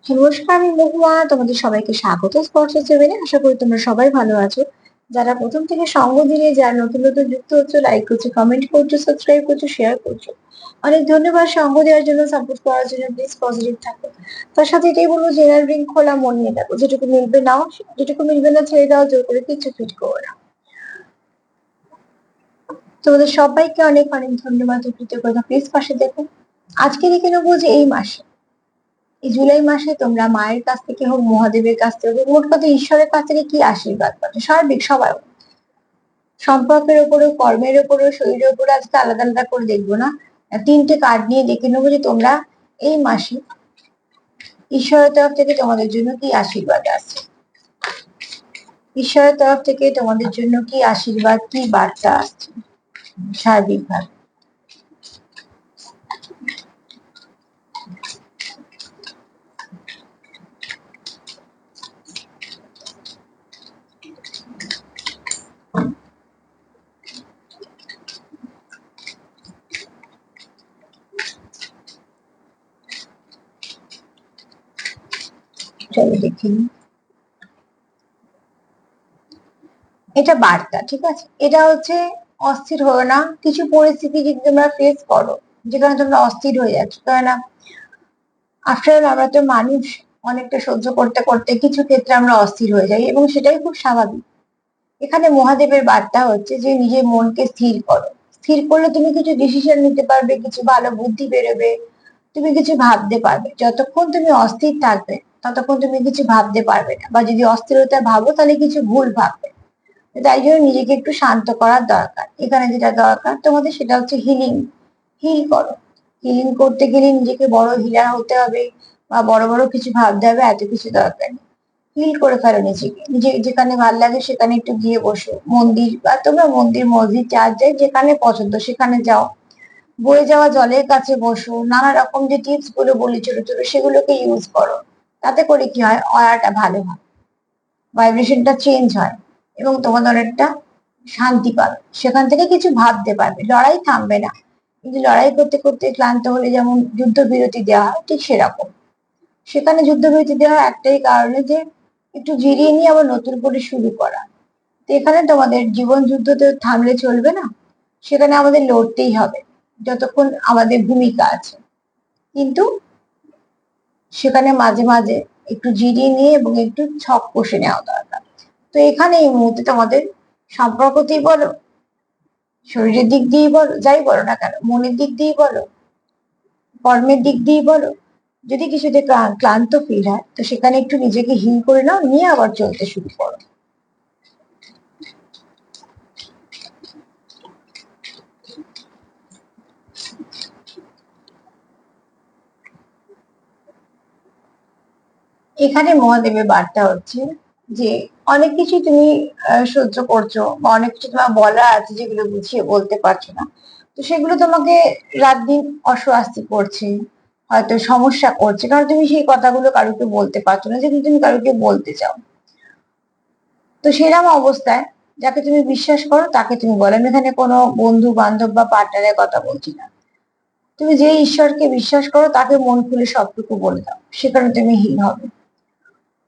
নমস্কার, আমি মহুয়া। তোমাদের সবাইকে স্বাগত স্পর্শ সেভেনে। আশা করি তোমরা সবাই ভালো আছো। যারা প্রথম থেকে সঙ্গ দিয়ে, যারা নতুন নতুন যুক্ত হচ্ছে, লাইক করছো, কমেন্ট করছো, সাবস্ক্রাইব করছো, শেয়ার করছো, অনেক ধন্যবাদ। সঙ্গ দেওয়ার জন্য, সাপোর্ট করার জন্য। প্লিজ পজিটিভ থাকো। তার সাথে এটাই বলবো, জেনারেল রিং খোলা মন নিয়ে দেখো। যেটুকু মিলবে নাও, যেটুকু মিলবে না ছেড়ে দাও। জোর করে কিছু ফিট করো না। তোমাদের সবাইকে অনেক অনেক ধন্যবাদ ও কৃতজ্ঞতা। প্লিজ পাশে দেখো। আজকে দেখে নেবো যে এই জুলাই মাসে তোমরা মায়ের কাছ থেকে হোক, মহাদেবের কাছ থেকে হোক, মোট কথা ঈশ্বরের কাছ থেকে কি আশীর্বাদ পাবে। সার্বিক সবার সম্পর্কের উপরেও, কর্মের উপরেও, শরীরের উপরে আজকে আলাদা আলাদা করে দেখবো না। তিনটে কার্ড নিয়ে দেখে নেবো যে তোমরা এই মাসে ঈশ্বরের তরফ থেকে তোমাদের জন্য কি আশীর্বাদ আছে। ঈশ্বরের তরফ থেকে তোমাদের জন্য কি আশীর্বাদ, কি বার্তা আসছে সার্বিকভাবে। চলো দেখি। এটা বার্তা, ঠিক আছে। এটা হচ্ছে অস্থির হও না। কিছু পরিস্থিতি যদি তোমরা ফেস করো যেখানে তোমরা অস্থির হয়ে যাচ্ছ, কেননা আফটার অল আমরা তো মানুষ। অনেকটা সহ্য করতে করতে কিছু ক্ষেত্রে আমরা অস্থির হয়ে যাই, এবং সেটাই খুব স্বাভাবিক। এখানে মহাদেবের বার্তা হচ্ছে যে নিজের মনকে স্থির করো। স্থির করলে তুমি কিছু ডিসিশন নিতে পারবে, কিছু ভালো বুদ্ধি বেরোবে, তুমি কিছু ভাবতে পারবে। যতক্ষণ তুমি অস্থির থাকবে ততক্ষণ তুমি কিছু ভাবতে পারবে না, বা যদি অস্থিরতা ভাবো তাহলে কিছু ভুল ভাববে। তাই জন্য নিজেকে একটু শান্ত করার দরকার। এখানে যেটা দরকার তোমাদের সেটা হচ্ছে হিলিং। হিল করো। হিলিং করতে গেলে নিজেকে বড় হিলার হতে হবে, বা বড় বড় কিছু ভাবতে হবে, এত কিছু দরকার নেই। হিল করে ফেলো নিজেকে। নিজে যেখানে ভালো লাগে সেখানে একটু গিয়ে বসো। মন্দির, বা তোমরা মন্দির, মসজিদ, চার্চ যাই, যেখানে পছন্দ সেখানে যাও। বয়ে যাওয়া জলের কাছে বসো। নানা রকম যে টিপস গুলো বলি ছোট ছোট, সেগুলোকে ইউজ করো। তাতে করে কি হয়, অরাটা ভালো হয়, ভাইব্রেশনটা চেঞ্জ হয়, এবং তোমাদের অনেকটা শান্তি পাবে। সেখান থেকে কিছু ভাবতে পারবে। লড়াই থামবে না, কিন্তু লড়াই করতে করতে ক্লান্ত হলে যেমন যুদ্ধবিরতি দেওয়া হয়, ঠিক সেরকম। সেখানে যুদ্ধবিরতি দেওয়া একটাই কারণে, যে একটু জিরিয়ে নিয়ে আবার নতুন করে শুরু করা। তো এখানে তোমাদের জীবন যুদ্ধ তো থামলে চলবে না। সেখানে আমাদের লড়তেই হবে যতক্ষণ আমাদের ভূমিকা আছে। কিন্তু সেখানে মাঝে মাঝে একটু জিরিয়ে নিয়ে এবং একটু ছক কষে নেওয়া দরকার। তো এখানে এই মুহূর্তে তোমাদের সম্পর্কতেই বলো, শরীরের দিক দিয়েই বলো, যাই বলো না কেন, মনের দিক দিয়েই বলো, কর্মের দিক দিয়েই বলো, যদি কিছুতে ক্লান্ত ফিল হয় তো সেখানে একটু নিজেকে হিল করে নাও, নিয়ে আবার চলতে শুরু করো। এখানে মহাদেবের বার্তা হচ্ছে যে অনেক কিছু তুমি সহ্য করছো, বা অনেক কিছু তোমার বলা আছে যেগুলো গুছিয়ে বলতে পারছো না। তো সেগুলো তোমাকে রাত দিন অস্বস্তি করছে, হয়তো সমস্যা করছে, কারণ তুমি সেই কথাগুলো কারুকে বলতে পারছো না, যেগুলো তুমি কারুকে বলতে চাও। তো সেরকম অবস্থায় যাকে তুমি বিশ্বাস করো তাকে তুমি বলো। আমি এখানে কোনো বন্ধু বান্ধব বা পার্টনারের কথা বলছি না। তুমি যে ঈশ্বরকে বিশ্বাস করো তাকে মন খুলে সবটুকু বলে দাও, সেখানে তুমি হিল হবে।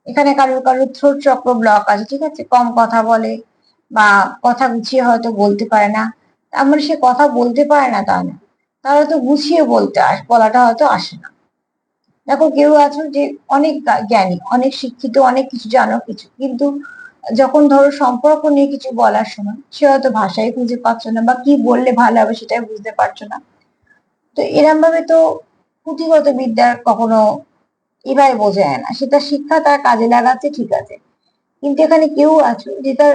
এখানে কারোর কারোর থ্রোট চক্র ব্লক আছে, ঠিক আছে, কম কথা বলে, বা কথা গুছিয়ে হয়তো বলতে পারে না। আমার সে কথা বলতে পারে না তা না, তারা তো গুছিয়ে বলাটা হয়তো আসে না। দেখো, কেউ আছো যে অনেক জ্ঞানী, অনেক শিক্ষিত, অনেক কিছু জানো কিছু, কিন্তু যখন ধরো সম্পর্ক নিয়ে কিছু বলার সময় সে হয়তো ভাষাই খুঁজে পাচ্ছে না, বা কি বললে ভালো হবে সেটাই বুঝতে পারছো না। তো এরম ভাবে তো পুঁথিগত বিদ্যার কখনো এভাবে বোঝা যায় না। সেটা শিক্ষা তার কাজে লাগাচ্ছে, ঠিক আছে, কিন্তু এখানে কেউ আছো যে তার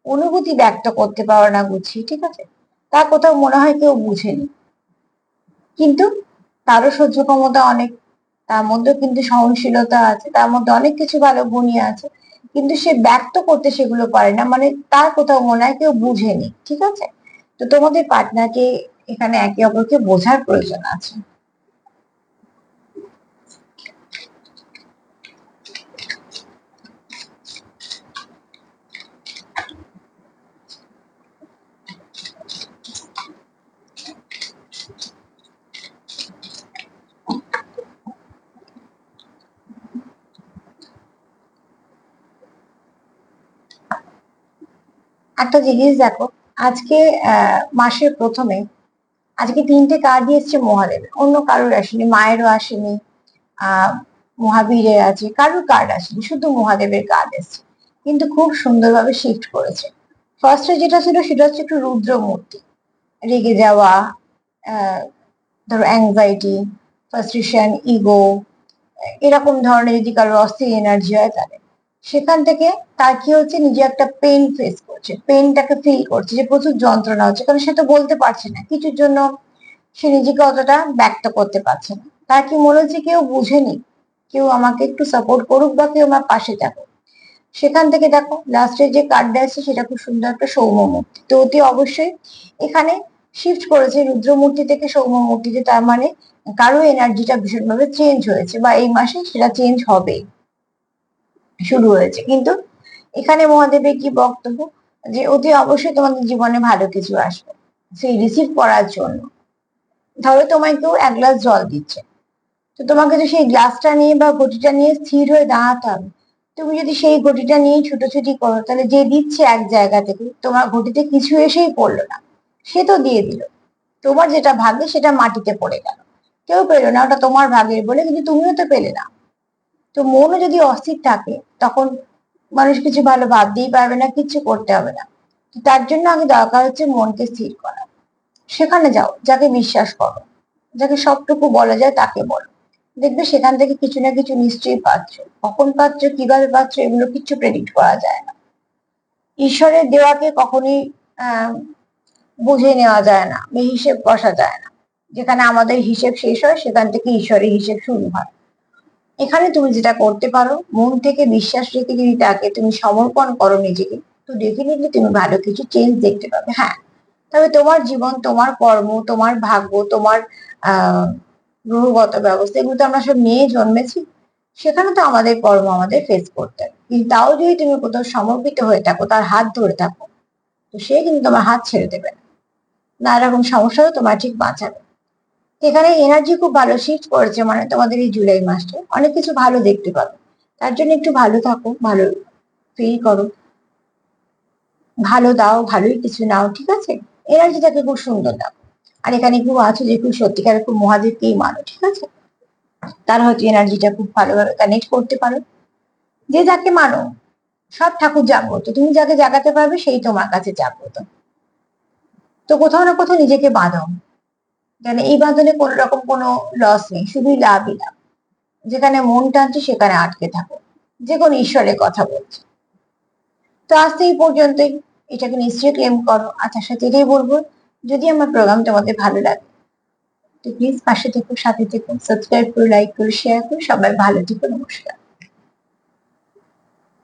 অনুভূতি ব্যক্ত করতে পারো না গুছিয়ে, ঠিক আছে। তার কোথাও মনে হয় কেউ বুঝেনি, কিন্তু তারও সহ্য ক্ষমতা অনেক, তার মধ্যেও কিন্তু সহনশীলতা আছে, তার মধ্যে অনেক কিছু ভালো গুণই আছে, কিন্তু সে ব্যক্ত করতে সেগুলো পারে না। মানে তার কোথাও মনে হয় কেউ বুঝেনি, ঠিক আছে। তো তোমাদের পার্টনারকে এখানে একে অপরকে বোঝার প্রয়োজন আছে। একটা জিনিস দেখো, আজকে মাসের প্রথমে আজকে 3টে কার্ডই এসছে মহাদেবের, অন্য কারোর আসেনি, মায়েরও আসেনি, মহাবীরের আছে, কারোর কার্ড আসেনি, শুধু মহাদেবের কার্ড এসছে, কিন্তু খুব সুন্দরভাবে শিফট করেছে। ফার্স্টে যেটা ছিল সেটা হচ্ছে একটু রুদ্র মূর্তি, রেগে যাওয়া, ধরো অ্যাংজাইটি, ফ্রাস্ট্রেশন, ইগো, এরকম ধরনের যদি কারোর অস্থির এনার্জি হয় তাহলে সেখান থেকে তার কি হচ্ছে, নিজে একটা পেন ফেস করছে, পেনটাকে ফিল করছে যে প্রচুর যন্ত্রণা হচ্ছে, কারণ সে তো বলতে পারছে না কিছুর জন্য, সে নিজেকে অতটা ব্যক্ত করতে পারছে না। তার কি মনে হচ্ছে কেউ বুঝেনি, কেউ আমাকে একটু সাপোর্ট করুক বা কেউ আমার পাশে থাকুক। সেখান থেকে দেখো লাস্টে যে কার্ডটা আছে সেটা খুব সুন্দর একটা সৌম্য মূর্তি, তো অতি অবশ্যই এখানে শিফট করেছে রুদ্রমূর্তি থেকে সৌম্য মূর্তিতে, তার মানে কারো এনার্জিটা ভীষণভাবে চেঞ্জ হয়েছে বা এই মাসে সেটা চেঞ্জ হবে, শুরু হয়েছে। কিন্তু এখানে মহাদেবের কি বক্তব্য, যে অতি অবশ্যই তোমাদের জীবনে ভালো কিছু আসবে সেই রিসিভ করার জন্য। ধরো তোমায় কেউ 1 গ্লাস জল দিচ্ছে, তো তোমাকে তো সেই গ্লাসটা নিয়ে বা ঘটিটা নিয়ে স্থির হয়ে দাঁড়াতে হবে। তুমি যদি সেই ঘটিটা নিয়ে ছুটোছুটি করো তাহলে যে দিচ্ছে এক জায়গা থেকে, তোমার ঘটিতে কিছু এসেই পড়লো না, সে তো দিয়ে দিল, তোমার যেটা ভাগ্যে সেটা মাটিতে পড়ে গেল, কেউ পেলো না, ওটা তোমার ভাগ্যের বলে, কিন্তু তুমিও তো পেলে না। তো মনও যদি অস্থির থাকে তখন মানুষ কিছু ভালো ভাবতেই পারবে না, কিছু করতে হবে না। তার জন্য আগে দরকার হচ্ছে মনকে স্থির করা। সেখানে যাও, যাকে বিশ্বাস করো, যাকে সবটুকু বলা যায় তাকে বলো, দেখবে সেখান থেকে কিছু না কিছু নিশ্চয়ই পাচ্ছ। কখন পাচ্ছ, কিভাবে পাচ্ছ, এগুলো কিছু প্রেডিক্ট করা যায় না। ঈশ্বরের দেওয়াকে কখনোই আহ বুঝে নেওয়া যায় না, হিসেব কষা যায় না। যেখানে আমাদের হিসেব শেষ হয় সেখান থেকে ঈশ্বরের হিসেব শুরু হয়। এখানে তুমি যেটা করতে পারো, মন থেকে বিশ্বাস রেখে যদি তাকে তুমি সমর্পণ করো নিজেকে, তো ডেফিনেটলি তুমি ভালো কিছু চেঞ্জ দেখতে পাবে। হ্যাঁ, তবে তোমার জীবন, তোমার কর্ম, তোমার ভাগ্য, তোমার আহ গ্রহগত ব্যবস্থা, এগুলো তো আমরা সব নিয়ে জন্মেছি, সেখানে তো আমাদের কর্ম আমাদের ফেস করতে হবে। কিন্তু তাও যদি তুমি কোথাও সমর্পিত হয়ে থাকো, তার হাত ধরে থাকো, তো সে কিন্তু তোমার হাত ছেড়ে দেবে না, নানা রকম সমস্যাও তোমার ঠিক বাঁচাবে। এখানে এনার্জি খুব ভালো শিফট করেছে, মানে তোমাদের এই জুলাই মাসটা অনেক কিছু ভালো দেখতে পাবে। তার জন্য একটু ভালো থাকো, ভালো ফিল করো, ভালো দাও, ভালোই কিছু নাও, ঠিক আছে? এনার্জিটাকে খুব সুন্দর দাও। আর এখানে কেউ আছো যে খুব সত্যিকার খুব মহাদেবকেই মানো, ঠিক আছে? তার হয়তো এনার্জিটা খুব ভালোভাবে কানেক্ট করতে পারো। যে যাকে মানো, সব ঠাকুর জাগ্রত, তুমি যাকে জাগাতে পারবে সেই তোমার কাছে জাগ্রত। তো কোথাও না কোথাও নিজেকে বাঁধো, যেন এই বাঁধনে কোনো রকম কোনো লস নেই, শুধুই লাভই লাভ। যেখানে মন টানছে সেখানে আটকে থাকো, যে কোনো ঈশ্বরের কথা বলছে। তো আজ তো এই পর্যন্তই, এটাকে নিশ্চয়ই ক্লেম করো। আর তার সাথে এটাই বলবো, যদি আমার প্রোগ্রাম তোমাদের ভালো লাগে তো প্লিজ পাশে থেকো, সাথে থেকো, সাবস্ক্রাইব করো, লাইক করো, শেয়ার করো। সবাই ভালো থেকো, নমস্কার।